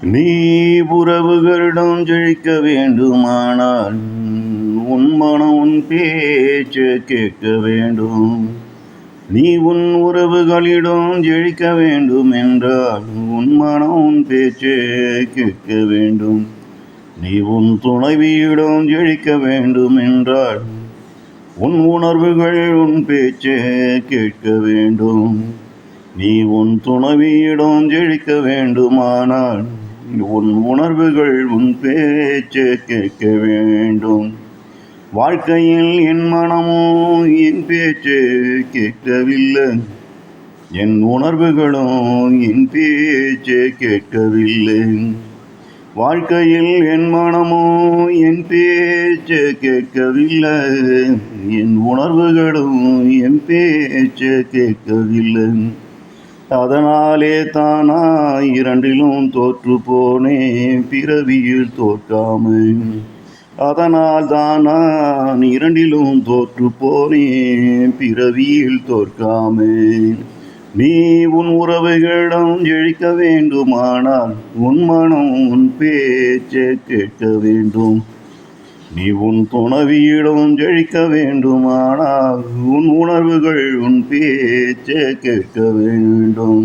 நீ உறவுகளிடம் ஜெயிக்க வேண்டுமானால் உன் மனம் உன் பேச்சு கேட்க வேண்டும். நீ உன் உறவுகளிடம் ஜெயிக்க வேண்டும் என்றால் உன் மனம் உன் பேச்சு கேட்க வேண்டும். நீ உன் துணைவியிடம் ஜெயிக்க வேண்டும் என்றால் உன் உணர்வுகள் உன் பேச்சு கேட்க வேண்டும். நீ உன் துணைவியிடம் ஜெயிக்க வேண்டுமானால் உன் உணர்வுகள் உன் பேச்சு கேட்க வேண்டும். வாழ்க்கையில் என் மனமோ என் பேச்சு கேட்கவில்லை, என் உணர்வுகளும் என் பேச்சு கேட்கவில்லை. வாழ்க்கையில் என் மனமோ என் பேச்சு கேட்கவில்லை, என் உணர்வுகளும் என் பேச்சு கேட்கவில்லை. அதனாலே தானா இரண்டிலும் தோற்று போனேன் பிறவியில் தோற்காமல். அதனால் தான் நான் இரண்டிலும் தோற்று போனேன் பிறவியில் தோற்காமல். நீ உன் உறவுகளிடம் ஜெயிக்க வேண்டுமானால் உன் மனம் உன் பேச்சை கேட்க வேண்டும். நீ உன் துணைவியிடம் ஜெயிக்க வேண்டுமானால் உன் உணர்வுகள் உன் பேச்சை கேட்க வேண்டும்.